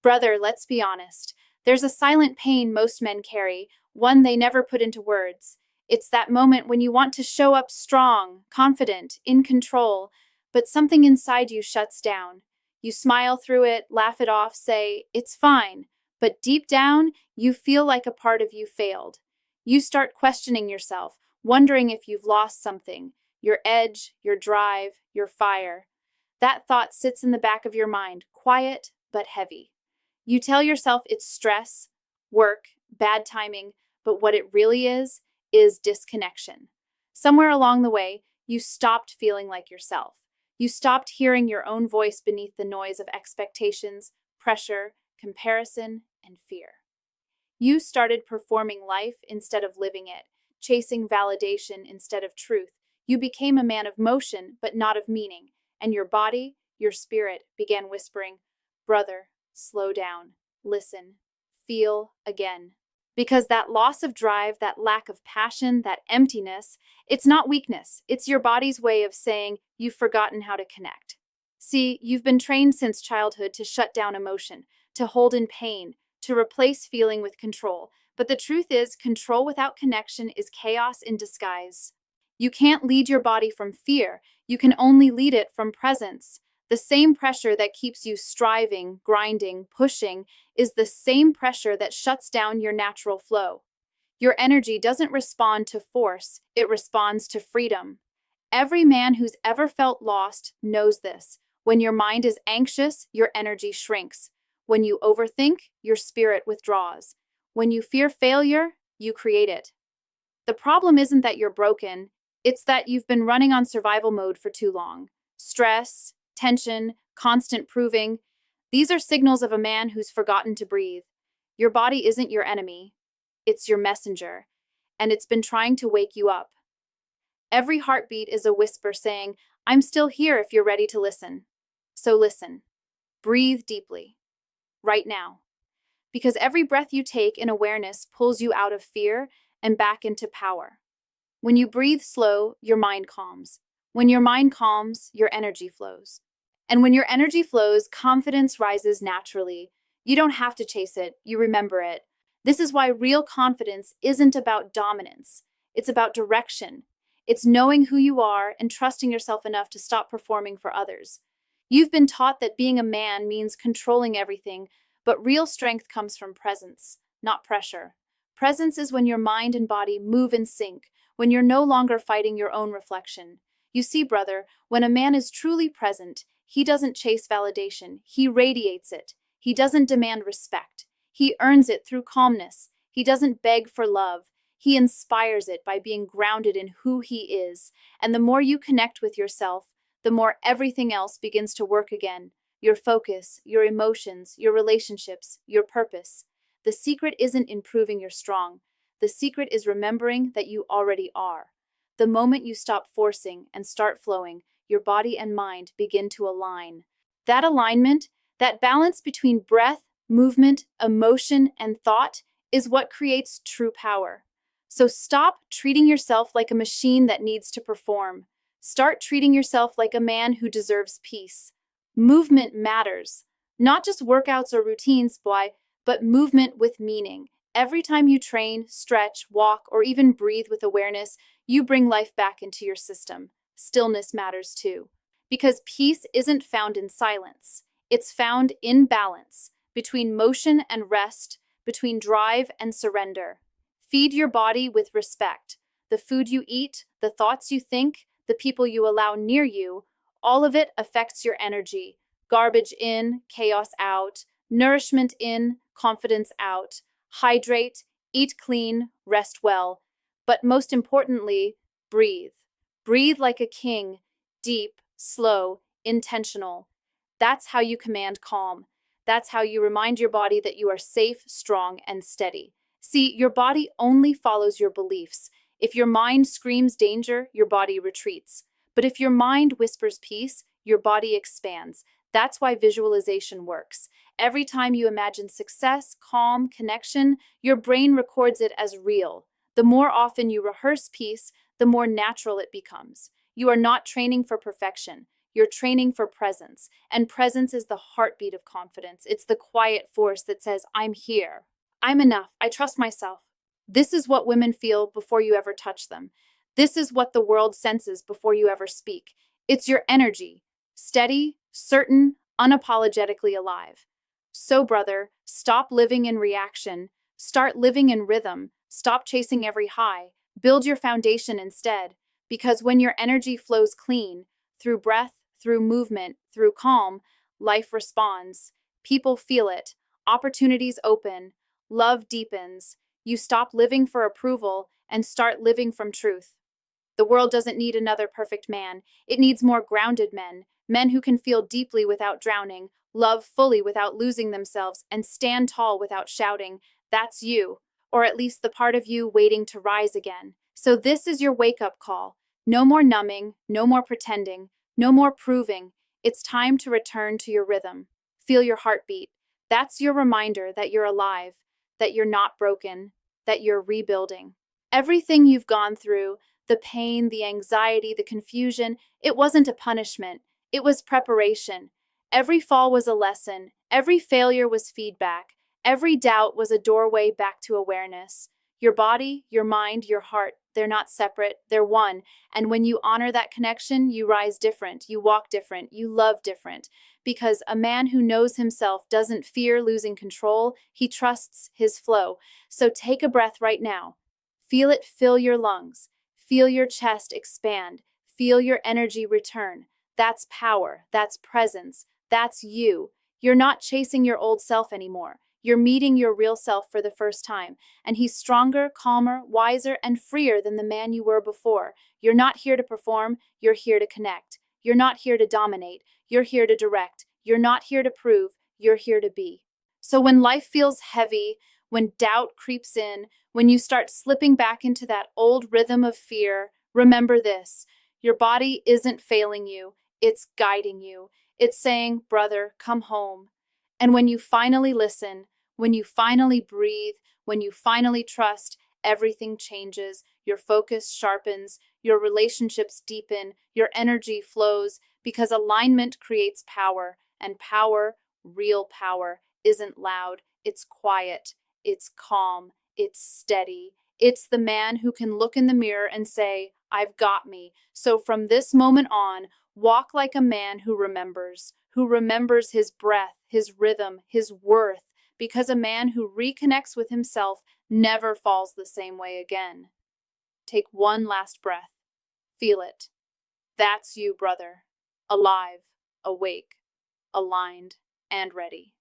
Brother, let's be honest. There's a silent pain most men carry, one they never put into words. It's that moment when you want to show up strong, confident, in control, but something inside you shuts down. You smile through it, laugh it off, say, "It's fine." But deep down, you feel like a part of you failed. You start questioning yourself, wondering if you've lost something, your edge, your drive, your fire. That thought sits in the back of your mind, quiet but heavy. You tell yourself it's stress, work, bad timing, but what it really is disconnection. Somewhere along the way, you stopped feeling like yourself. You stopped hearing your own voice beneath the noise of expectations, pressure, comparison, and fear. You started performing life instead of living it, chasing validation instead of truth. You became a man of motion, but not of meaning, and your body, your spirit, began whispering, "Brother, slow down, listen, feel again." Because that loss of drive, that lack of passion, that emptiness, it's not weakness. It's your body's way of saying you've forgotten how to connect. See, you've been trained since childhood to shut down emotion, to hold in pain, to replace feeling with control. But the truth is, control without connection is chaos in disguise. You can't lead your body from fear. You can only lead it from presence. The same pressure that keeps you striving, grinding, pushing is the same pressure that shuts down your natural flow. Your energy doesn't respond to force, it responds to freedom. Every man who's ever felt lost knows this. When your mind is anxious, your energy shrinks. When you overthink, your spirit withdraws. When you fear failure, you create it. The problem isn't that you're broken, it's that you've been running on survival mode for too long. Stress, tension, constant proving. These are signals of a man who's forgotten to breathe. Your body isn't your enemy. It's your messenger, and it's been trying to wake you up. Every heartbeat is a whisper saying, "I'm still here if you're ready to listen." So listen. Breathe deeply. Right now. Because every breath you take in awareness pulls you out of fear and back into power. When you breathe slow, your mind calms. When your mind calms, your energy flows. And when your energy flows, confidence rises naturally. You don't have to chase it, you remember it. This is why real confidence isn't about dominance. It's about direction. It's knowing who you are and trusting yourself enough to stop performing for others. You've been taught that being a man means controlling everything, but real strength comes from presence, not pressure. Presence is when your mind and body move in sync, when you're no longer fighting your own reflection. You see, brother, when a man is truly present, he doesn't chase validation, he radiates it. He doesn't demand respect. He earns it through calmness. He doesn't beg for love. He inspires it by being grounded in who he is. And the more you connect with yourself, the more everything else begins to work again. Your focus, your emotions, your relationships, your purpose. The secret isn't in proving you're strong. The secret is remembering that you already are. The moment you stop forcing and start flowing, your body and mind begin to align. That alignment, that balance between breath, movement, emotion, and thought is what creates true power. So stop treating yourself like a machine that needs to perform. Start treating yourself like a man who deserves peace. Movement matters. Not just workouts or routines, but movement with meaning. Every time you train, stretch, walk, or even breathe with awareness, you bring life back into your system. Stillness matters too. Because peace isn't found in silence. It's found in balance, between motion and rest, between drive and surrender. Feed your body with respect. The food you eat, the thoughts you think, the people you allow near you, all of it affects your energy. Garbage in, chaos out. Nourishment in, confidence out. Hydrate, eat clean, rest well. But most importantly, breathe. Breathe like a king, deep, slow, intentional. That's how you command calm. That's how you remind your body that you are safe, strong, and steady. See, your body only follows your beliefs. If your mind screams danger, your body retreats. But if your mind whispers peace, your body expands. That's why visualization works. Every time you imagine success, calm, connection, your brain records it as real. The more often you rehearse peace, the more natural it becomes. You are not training for perfection. You're training for presence, and presence is the heartbeat of confidence. It's the quiet force that says, I'm here. I'm enough. I trust myself. This is what women feel before you ever touch them. This is what the world senses before you ever speak. It's your energy, steady, certain, unapologetically alive. So, brother, stop living in reaction. Start living in rhythm. Stop chasing every high. Build your foundation instead. Because when your energy flows clean, through breath, through movement, through calm, life responds. People feel it. Opportunities open. Love deepens. You stop living for approval and start living from truth. The world doesn't need another perfect man. It needs more grounded men, men who can feel deeply without drowning, love fully without losing themselves, and stand tall without shouting. That's you, or at least the part of you waiting to rise again. So this is your wake-up call. No more numbing, no more pretending, no more proving. It's time to return to your rhythm. Feel your heartbeat. That's your reminder that you're alive, that you're not broken, that you're rebuilding. Everything you've gone through, the pain, the anxiety, the confusion, it wasn't a punishment. It was preparation. Every fall was a lesson. Every failure was feedback. Every doubt was a doorway back to awareness. Your body, your mind, your heart, they're not separate, they're one. And when you honor that connection, you rise different, you walk different, you love different. Because a man who knows himself doesn't fear losing control, he trusts his flow. So take a breath right now. Feel it fill your lungs. Feel your chest expand. Feel your energy return. That's power. That's presence. That's you. You're not chasing your old self anymore. You're meeting your real self for the first time. And he's stronger, calmer, wiser, and freer than the man you were before. You're not here to perform. You're here to connect. You're not here to dominate. You're here to direct. You're not here to prove. You're here to be. So when life feels heavy, when doubt creeps in, when you start slipping back into that old rhythm of fear, remember this. Your body isn't failing you. It's guiding you. It's saying, brother, come home. And when you finally listen, when you finally breathe, when you finally trust, everything changes. Your focus sharpens, your relationships deepen, your energy flows, because alignment creates power, and power, real power, isn't loud, it's quiet, it's calm, it's steady. It's the man who can look in the mirror and say, I've got me. So from this moment on, walk like a man who remembers his breath, his rhythm, his worth, because a man who reconnects with himself never falls the same way again. Take one last breath. Feel it. That's you, brother. Alive, awake, aligned, and ready.